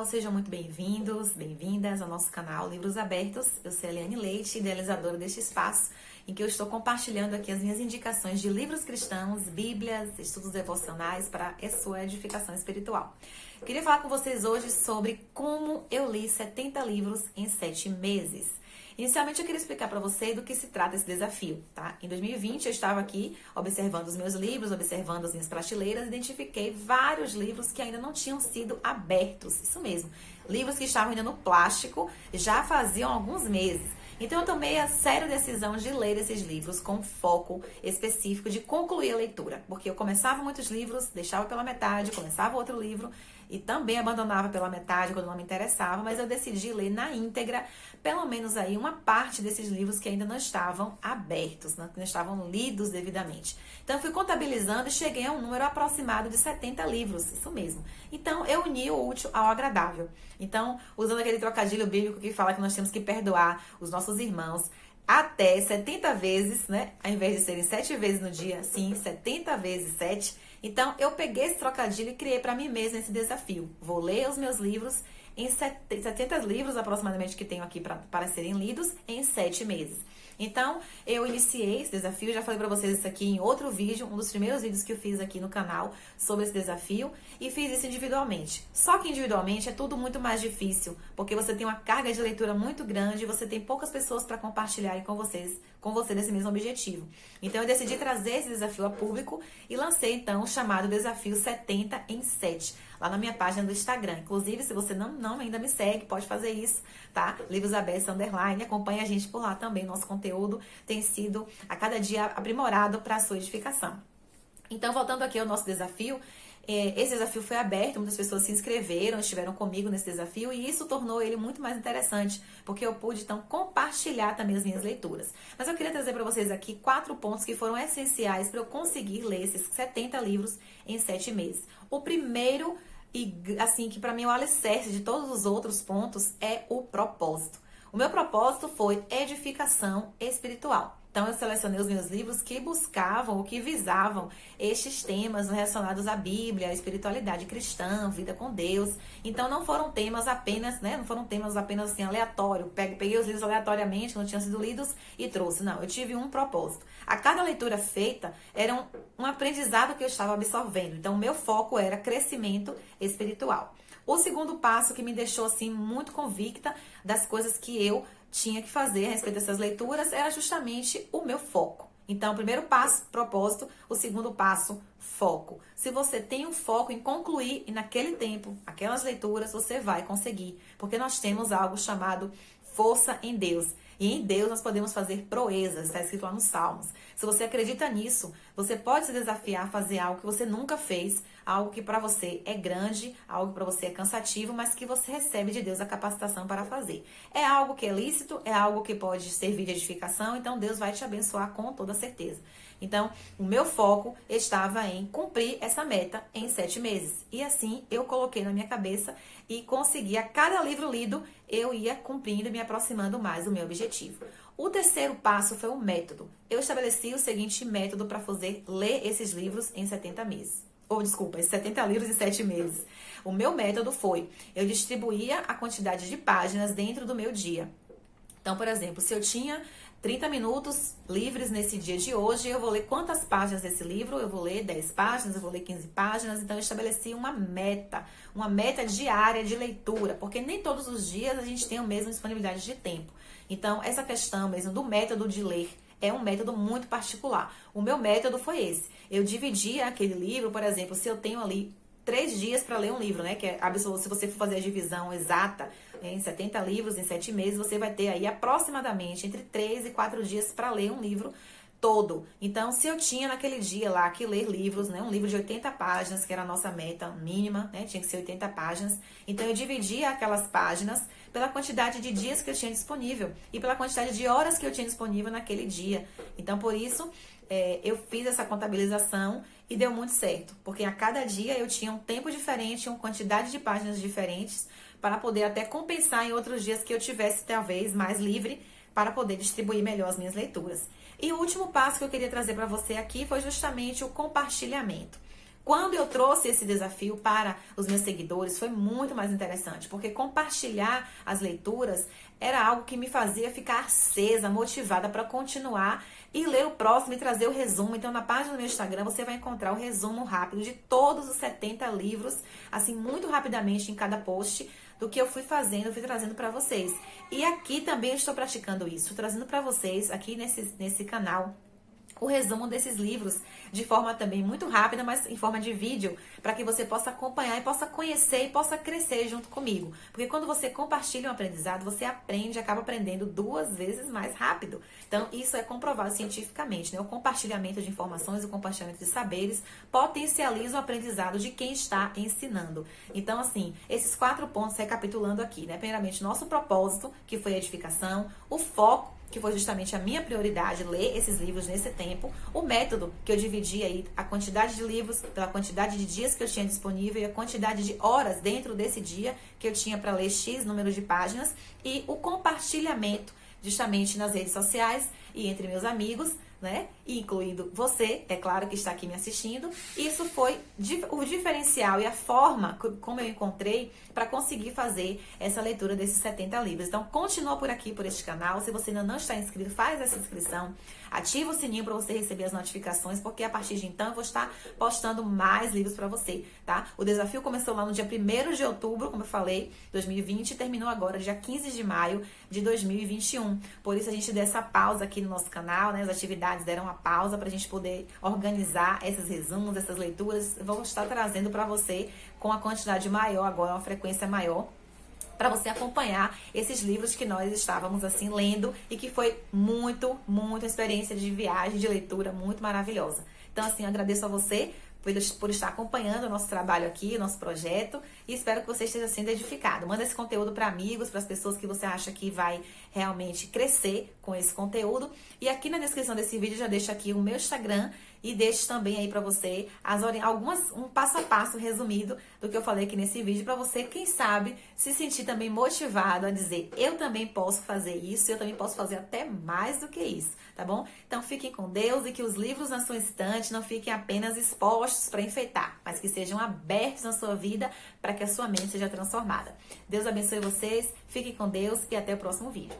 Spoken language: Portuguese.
sejam muito bem-vindos, bem-vindas ao nosso canal Livros Abertos. Eu sou a Eliane Leite, idealizadora deste espaço, em que eu estou compartilhando aqui as minhas indicações de livros cristãos, bíblias, estudos devocionais para a sua edificação espiritual. Queria falar com vocês hoje sobre como eu li 70 livros em 7 meses. Inicialmente eu queria explicar para você do que se trata esse desafio, tá? Em 2020 eu estava aqui observando os meus livros, observando as minhas prateleiras, identifiquei vários livros que ainda não tinham sido abertos, isso mesmo, livros que estavam ainda no plástico já faziam alguns meses. Então eu tomei a séria decisão de ler esses livros com foco específico de concluir a leitura, porque eu começava muitos livros, deixava pela metade, começava outro livro e também abandonava pela metade quando não me interessava, mas eu decidi ler na íntegra, pelo menos aí uma parte desses livros que ainda não estavam abertos, não estavam lidos devidamente. Então eu fui contabilizando e cheguei a um número aproximado de 70 livros, isso mesmo. Então eu uni o útil ao agradável. Então, usando aquele trocadilho bíblico que fala que nós temos que perdoar os nossos irmãos até 70 vezes, né? Ao invés de serem 7 vezes no dia, sim, 70 vezes 7. Então, eu peguei esse trocadilho e criei para mim mesma esse desafio. Vou ler os meus livros em 70 livros aproximadamente que tenho aqui para serem lidos em 7 meses. Então, eu iniciei esse desafio, já falei pra vocês isso aqui em outro vídeo, um dos primeiros vídeos que eu fiz aqui no canal sobre esse desafio, e fiz isso individualmente. Só que individualmente é tudo muito mais difícil, porque você tem uma carga de leitura muito grande e você tem poucas pessoas para compartilharem com você desse mesmo objetivo. Então, eu decidi trazer esse desafio a público e lancei, então, o chamado Desafio 70 em 7, lá na minha página do Instagram. Inclusive, se você não ainda me segue, pode fazer isso, tá? Livros Abertos _, acompanha a gente por lá também, nosso conteúdo tem sido a cada dia aprimorado para a sua edificação. Então, voltando aqui ao nosso desafio, esse desafio foi aberto, muitas pessoas se inscreveram, estiveram comigo nesse desafio e isso tornou ele muito mais interessante, porque eu pude, então, compartilhar também as minhas leituras. Mas eu queria trazer para vocês aqui 4 pontos que foram essenciais para eu conseguir ler esses 70 livros em 7 meses. O primeiro, e assim, que para mim é o alicerce de todos os outros pontos, é o propósito. O meu propósito foi edificação espiritual. Então, eu selecionei os meus livros que buscavam ou que visavam estes temas relacionados à Bíblia, à espiritualidade cristã, vida com Deus. Então, não foram temas apenas, né? Não foram temas apenas assim, aleatório. Peguei os livros aleatoriamente, que não tinham sido lidos e trouxe. Não, eu tive um propósito. A cada leitura feita era um aprendizado que eu estava absorvendo. Então, o meu foco era crescimento espiritual. O segundo passo que me deixou assim muito convicta das coisas que eu tinha que fazer a respeito dessas leituras era justamente o meu foco. Então, o primeiro passo, propósito. O segundo passo, foco. Se você tem um foco em concluir e naquele tempo, aquelas leituras, você vai conseguir. Porque nós temos algo chamado força em Deus. E em Deus nós podemos fazer proezas, está escrito lá nos Salmos. Se você acredita nisso, você pode se desafiar a fazer algo que você nunca fez, algo que para você é grande, algo que para você é cansativo, mas que você recebe de Deus a capacitação para fazer. É algo que é lícito, é algo que pode servir de edificação, então Deus vai te abençoar com toda certeza. Então, o meu foco estava em cumprir essa meta em 7 meses. E assim, eu coloquei na minha cabeça e consegui, a cada livro lido, eu ia cumprindo e me aproximando mais do meu objetivo. O terceiro passo foi o método. Eu estabeleci o seguinte método para fazer ler esses livros em 70 meses. Esses 70 livros em 7 meses. O meu método foi, eu distribuía a quantidade de páginas dentro do meu dia. Então, por exemplo, se eu tinha 30 minutos livres nesse dia de hoje, eu vou ler quantas páginas desse livro? Eu vou ler 10 páginas, eu vou ler 15 páginas. Então, eu estabeleci uma meta diária de leitura, porque nem todos os dias a gente tem a mesma disponibilidade de tempo. Então, essa questão mesmo do método de ler é um método muito particular. O meu método foi esse. Eu dividia aquele livro, por exemplo, se eu tenho ali 3 dias para ler um livro, né? Que é absoluto, se você for fazer a divisão exata em 70 livros, em 7 meses, você vai ter aí aproximadamente entre 3 e 4 dias para ler um livro todo. Então, se eu tinha naquele dia lá que ler livros, né? Um livro de 80 páginas, que era a nossa meta mínima, né? Tinha que ser 80 páginas. Então, eu dividia aquelas páginas pela quantidade de dias que eu tinha disponível e pela quantidade de horas que eu tinha disponível naquele dia. Então, por isso, eu fiz essa contabilização e deu muito certo, porque a cada dia eu tinha um tempo diferente, uma quantidade de páginas diferentes, para poder até compensar em outros dias que eu tivesse talvez mais livre, para poder distribuir melhor as minhas leituras. E o último passo que eu queria trazer para você aqui foi justamente o compartilhamento. Quando eu trouxe esse desafio para os meus seguidores, foi muito mais interessante, porque compartilhar as leituras era algo que me fazia ficar acesa, motivada para continuar e ler o próximo e trazer o resumo. Então, na página do meu Instagram, você vai encontrar o resumo rápido de todos os 70 livros, assim, muito rapidamente em cada post, do que eu fui fazendo, eu fui trazendo para vocês. E aqui também eu estou praticando isso, trazendo para vocês, aqui nesse canal, o resumo desses livros de forma também muito rápida, mas em forma de vídeo, para que você possa acompanhar e possa conhecer e possa crescer junto comigo. Porque quando você compartilha um aprendizado, você aprende, acaba aprendendo 2 vezes mais rápido. Então, isso é comprovado cientificamente, né? O compartilhamento de informações, o compartilhamento de saberes potencializa o aprendizado de quem está ensinando. Então, assim, esses 4 pontos recapitulando aqui, né? Primeiramente, nosso propósito, que foi a edificação, o foco, que foi justamente a minha prioridade, ler esses livros nesse tempo, o método, que eu dividi aí a quantidade de livros pela quantidade de dias que eu tinha disponível e a quantidade de horas dentro desse dia que eu tinha para ler X número de páginas, e o compartilhamento justamente nas redes sociais e entre meus amigos, né? Incluindo você, é claro, que está aqui me assistindo. Isso foi o diferencial e a forma como eu encontrei para conseguir fazer essa leitura desses 70 livros. Então, continua por aqui, por este canal. Se você ainda não está inscrito, faz essa inscrição. Ativa o sininho para você receber as notificações, porque a partir de então eu vou estar postando mais livros para você, tá? O desafio começou lá no dia 1º de outubro, como eu falei, 2020, e terminou agora, dia 15 de maio de 2021. Por isso a gente deu essa pausa aqui no nosso canal, né? As atividades deram uma pausa para a gente poder organizar esses resumos, essas leituras. Eu vou estar trazendo para você com a quantidade maior agora, uma frequência maior, para você acompanhar esses livros que nós estávamos assim lendo e que foi muito experiência de viagem, de leitura muito maravilhosa. Então, assim, eu agradeço a você por estar acompanhando o nosso trabalho aqui, o nosso projeto, e espero que você esteja sendo edificado. Manda esse conteúdo para amigos, para as pessoas que você acha que vai realmente crescer com esse conteúdo. E aqui na descrição desse vídeo já deixo aqui o meu Instagram e deixo também aí para você um passo a passo resumido do que eu falei aqui nesse vídeo, para você, quem sabe, se sentir também motivado a dizer: eu também posso fazer isso, eu também posso fazer até mais do que isso, tá bom? Então fiquem com Deus e que os livros na sua estante não fiquem apenas expostos para enfeitar, mas que sejam abertos na sua vida para que a sua mente seja transformada. Deus abençoe vocês, fiquem com Deus e até o próximo vídeo.